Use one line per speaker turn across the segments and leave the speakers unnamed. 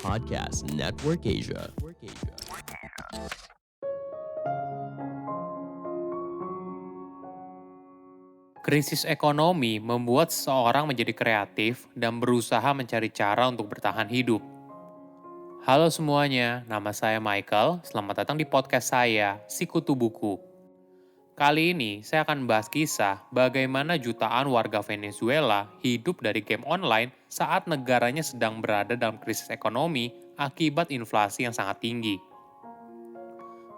Podcast Network Asia.
Krisis ekonomi membuat seseorang menjadi kreatif dan berusaha mencari cara untuk bertahan hidup. Halo semuanya, nama saya Michael. Selamat datang di podcast saya, Sikutu Buku. Kali ini saya akan membahas kisah bagaimana jutaan warga Venezuela hidup dari game online saat negaranya sedang berada dalam krisis ekonomi akibat inflasi yang sangat tinggi.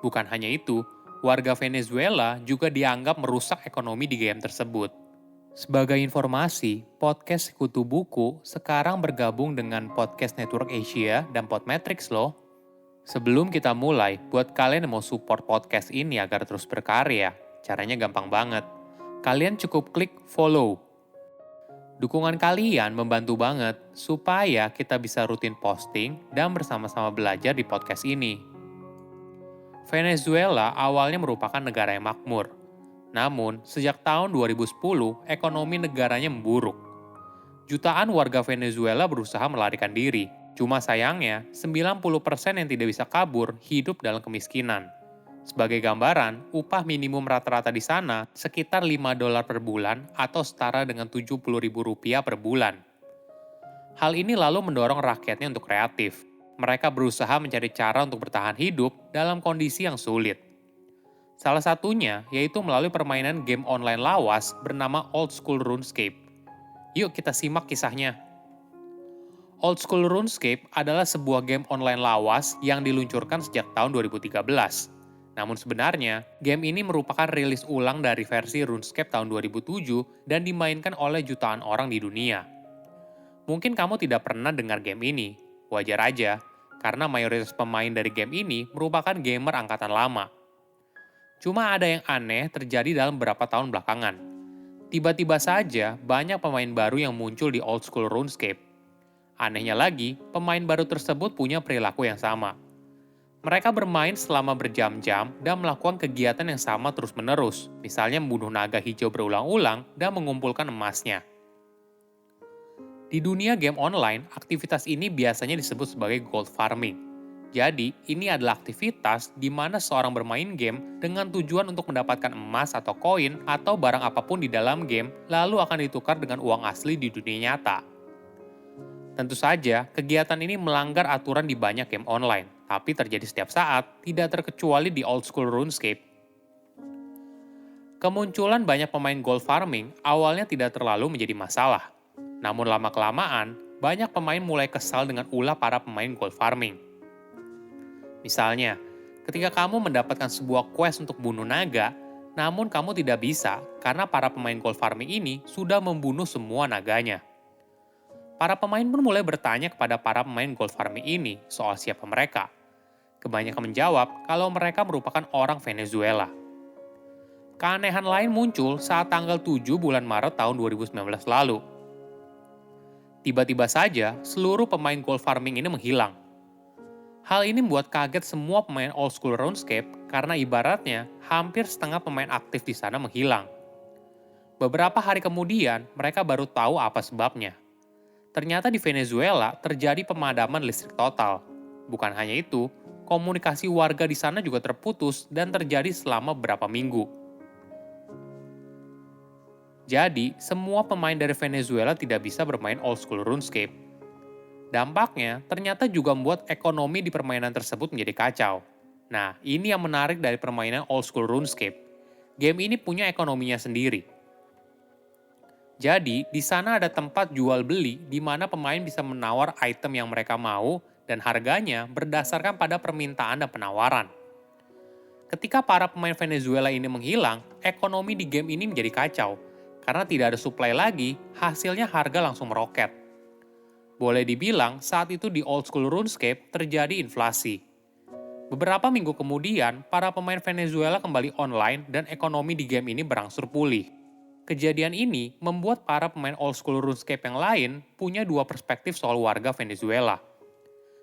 Bukan hanya itu, warga Venezuela juga dianggap merusak ekonomi di game tersebut. Sebagai informasi, podcast Sekutu Buku sekarang bergabung dengan Podcast Network Asia dan Podmetrics loh. Sebelum kita mulai, buat kalian yang mau support podcast ini agar terus berkarya, caranya gampang banget. Kalian cukup klik follow. Dukungan kalian membantu banget supaya kita bisa rutin posting dan bersama-sama belajar di podcast ini. Venezuela awalnya merupakan negara yang makmur. Namun, sejak tahun 2010, ekonomi negaranya memburuk. Jutaan warga Venezuela berusaha melarikan diri. Cuma sayangnya, 90% yang tidak bisa kabur hidup dalam kemiskinan. Sebagai gambaran, upah minimum rata-rata di sana sekitar $5 per bulan atau setara dengan Rp70.000 per bulan. Hal ini lalu mendorong rakyatnya untuk kreatif. Mereka berusaha mencari cara untuk bertahan hidup dalam kondisi yang sulit. Salah satunya yaitu melalui permainan game online lawas bernama Old School RuneScape. Yuk kita simak kisahnya. Old School RuneScape adalah sebuah game online lawas yang diluncurkan sejak tahun 2013. Namun sebenarnya, game ini merupakan rilis ulang dari versi RuneScape tahun 2007 dan dimainkan oleh jutaan orang di dunia. Mungkin kamu tidak pernah dengar game ini. Wajar aja, karena mayoritas pemain dari game ini merupakan gamer angkatan lama. Cuma ada yang aneh terjadi dalam beberapa tahun belakangan. Tiba-tiba saja banyak pemain baru yang muncul di Old School RuneScape. Anehnya lagi, pemain baru tersebut punya perilaku yang sama. Mereka bermain selama berjam-jam dan melakukan kegiatan yang sama terus-menerus, misalnya membunuh naga hijau berulang-ulang dan mengumpulkan emasnya. Di dunia game online, aktivitas ini biasanya disebut sebagai gold farming. Jadi, ini adalah aktivitas di mana seorang bermain game dengan tujuan untuk mendapatkan emas atau koin atau barang apapun di dalam game, lalu akan ditukar dengan uang asli di dunia nyata. Tentu saja, kegiatan ini melanggar aturan di banyak game online, tapi terjadi setiap saat, tidak terkecuali di Old School RuneScape. Kemunculan banyak pemain gold farming awalnya tidak terlalu menjadi masalah. Namun lama-kelamaan, banyak pemain mulai kesal dengan ulah para pemain gold farming. Misalnya, ketika kamu mendapatkan sebuah quest untuk bunuh naga, namun kamu tidak bisa karena para pemain gold farming ini sudah membunuh semua naganya. Para pemain pun mulai bertanya kepada para pemain gold farming ini soal siapa mereka. Kebanyakan menjawab kalau mereka merupakan orang Venezuela. Keanehan lain muncul saat tanggal 7 bulan Maret tahun 2019 lalu. Tiba-tiba saja, seluruh pemain gold farming ini menghilang. Hal ini membuat kaget semua pemain Old School RuneScape karena ibaratnya hampir setengah pemain aktif di sana menghilang. Beberapa hari kemudian, mereka baru tahu apa sebabnya. Ternyata di Venezuela terjadi pemadaman listrik total. Bukan hanya itu, komunikasi warga di sana juga terputus dan terjadi selama beberapa minggu. Jadi, semua pemain dari Venezuela tidak bisa bermain Old School RuneScape. Dampaknya, ternyata juga membuat ekonomi di permainan tersebut menjadi kacau. Nah, ini yang menarik dari permainan Old School RuneScape. Game ini punya ekonominya sendiri. Jadi, di sana ada tempat jual beli di mana pemain bisa menawar item yang mereka mau dan harganya berdasarkan pada permintaan dan penawaran. Ketika para pemain Venezuela ini menghilang, ekonomi di game ini menjadi kacau. Karena tidak ada supply lagi, hasilnya harga langsung meroket. Boleh dibilang, saat itu di Old School RuneScape terjadi inflasi. Beberapa minggu kemudian, para pemain Venezuela kembali online dan ekonomi di game ini berangsur pulih. Kejadian ini membuat para pemain Old School RuneScape yang lain punya dua perspektif soal warga Venezuela.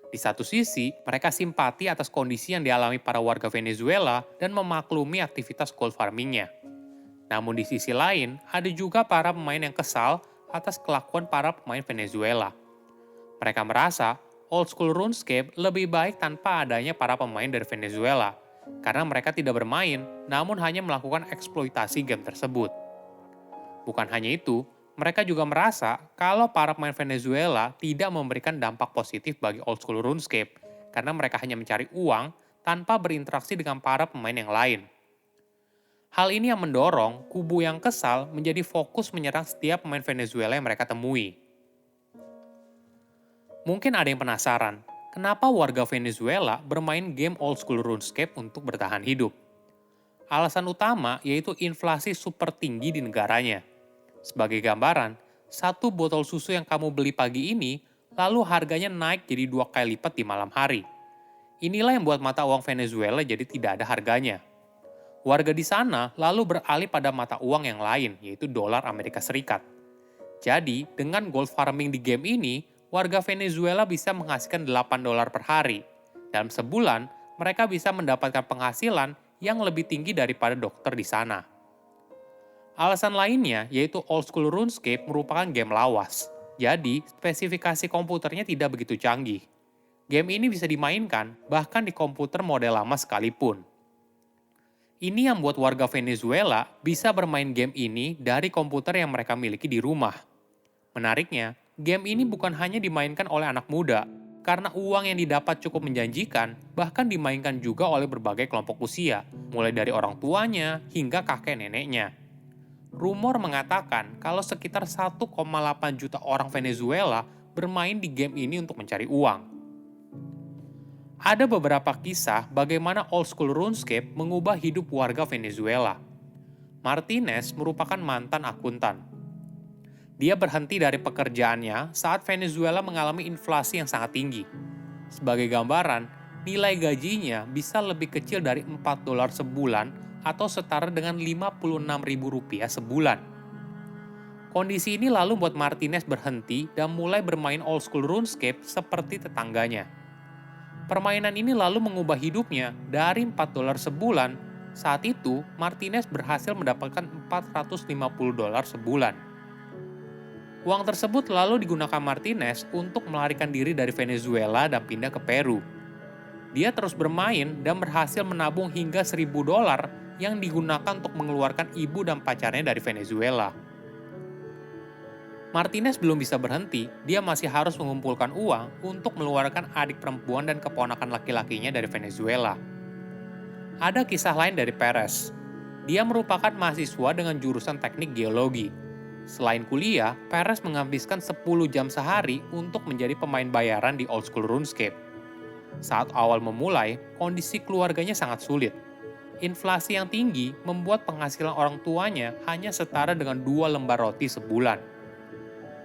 Di satu sisi, mereka simpati atas kondisi yang dialami para warga Venezuela dan memaklumi aktivitas gold farmingnya. Namun di sisi lain, ada juga para pemain yang kesal atas kelakuan para pemain Venezuela. Mereka merasa old school RuneScape lebih baik tanpa adanya para pemain dari Venezuela, karena mereka tidak bermain, namun hanya melakukan eksploitasi game tersebut. Bukan hanya itu, mereka juga merasa kalau para pemain Venezuela tidak memberikan dampak positif bagi old school RuneScape, karena mereka hanya mencari uang tanpa berinteraksi dengan para pemain yang lain. Hal ini yang mendorong kubu yang kesal menjadi fokus menyerang setiap pemain Venezuela yang mereka temui. Mungkin ada yang penasaran, kenapa warga Venezuela bermain game old school RuneScape untuk bertahan hidup? Alasan utama yaitu inflasi super tinggi di negaranya. Sebagai gambaran, satu botol susu yang kamu beli pagi ini, lalu harganya naik jadi 2 kali lipat di malam hari. Inilah yang membuat mata uang Venezuela jadi tidak ada harganya. Warga di sana lalu beralih pada mata uang yang lain, yaitu dolar Amerika Serikat. Jadi, dengan gold farming di game ini, warga Venezuela bisa menghasilkan $8 per hari. Dalam sebulan, mereka bisa mendapatkan penghasilan yang lebih tinggi daripada dokter di sana. Alasan lainnya yaitu old school RuneScape merupakan game lawas. Jadi, spesifikasi komputernya tidak begitu canggih. Game ini bisa dimainkan bahkan di komputer model lama sekalipun. Ini yang membuat warga Venezuela bisa bermain game ini dari komputer yang mereka miliki di rumah. Menariknya, game ini bukan hanya dimainkan oleh anak muda, karena uang yang didapat cukup menjanjikan, bahkan dimainkan juga oleh berbagai kelompok usia, mulai dari orang tuanya hingga kakek neneknya. Rumor mengatakan kalau sekitar 1,8 juta orang Venezuela bermain di game ini untuk mencari uang. Ada beberapa kisah bagaimana old school RuneScape mengubah hidup warga Venezuela. Martinez merupakan mantan akuntan. Dia berhenti dari pekerjaannya saat Venezuela mengalami inflasi yang sangat tinggi. Sebagai gambaran, nilai gajinya bisa lebih kecil dari $4 sebulan atau setara dengan Rp56.000 sebulan. Kondisi ini lalu membuat Martinez berhenti dan mulai bermain old school RuneScape seperti tetangganya. Permainan ini lalu mengubah hidupnya dari $4 sebulan. Saat itu, Martinez berhasil mendapatkan $450 sebulan. Uang tersebut lalu digunakan Martinez untuk melarikan diri dari Venezuela dan pindah ke Peru. Dia terus bermain dan berhasil menabung hingga $1.000 yang digunakan untuk mengeluarkan ibu dan pacarnya dari Venezuela. Martinez belum bisa berhenti, dia masih harus mengumpulkan uang untuk mengeluarkan adik perempuan dan keponakan laki-lakinya dari Venezuela. Ada kisah lain dari Perez. Dia merupakan mahasiswa dengan jurusan teknik geologi. Selain kuliah, Perez menghabiskan 10 jam sehari untuk menjadi pemain bayaran di old school RuneScape. Saat awal memulai, kondisi keluarganya sangat sulit. Inflasi yang tinggi membuat penghasilan orang tuanya hanya setara dengan 2 lembar roti sebulan.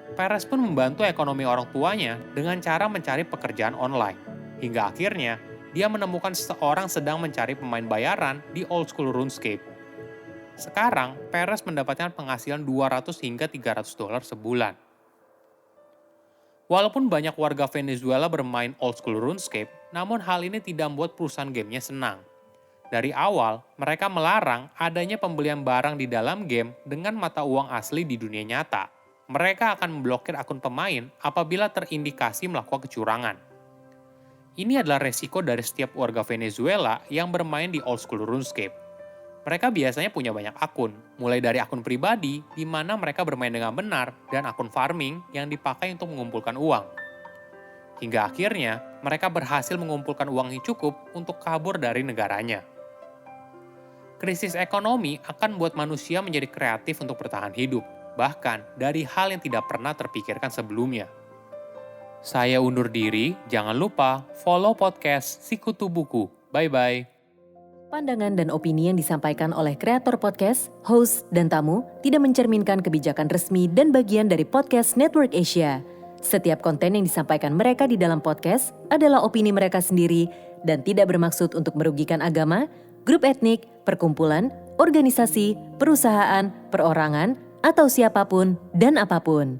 Perez pun membantu ekonomi orang tuanya dengan cara mencari pekerjaan online. Hingga akhirnya, dia menemukan seseorang sedang mencari pemain bayaran di old school RuneScape. Sekarang, Perez mendapatkan penghasilan $200 hingga $300 sebulan. Walaupun banyak warga Venezuela bermain old school RuneScape, namun hal ini tidak membuat perusahaan gamenya senang. Dari awal, mereka melarang adanya pembelian barang di dalam game dengan mata uang asli di dunia nyata. Mereka akan memblokir akun pemain apabila terindikasi melakukan kecurangan. Ini adalah resiko dari setiap warga Venezuela yang bermain di old school RuneScape. Mereka biasanya punya banyak akun, mulai dari akun pribadi di mana mereka bermain dengan benar dan akun farming yang dipakai untuk mengumpulkan uang. Hingga akhirnya, mereka berhasil mengumpulkan uang yang cukup untuk kabur dari negaranya. Krisis ekonomi akan membuat manusia menjadi kreatif untuk bertahan hidup, bahkan dari hal yang tidak pernah terpikirkan sebelumnya. Saya undur diri, jangan lupa follow podcast Sikutu Buku. Bye-bye.
Pandangan dan opini yang disampaikan oleh kreator podcast, host, dan tamu tidak mencerminkan kebijakan resmi dan bagian dari Podcast Network Asia. Setiap konten yang disampaikan mereka di dalam podcast adalah opini mereka sendiri dan tidak bermaksud untuk merugikan agama, grup etnik, perkumpulan, organisasi, perusahaan, perorangan, atau siapapun dan apapun.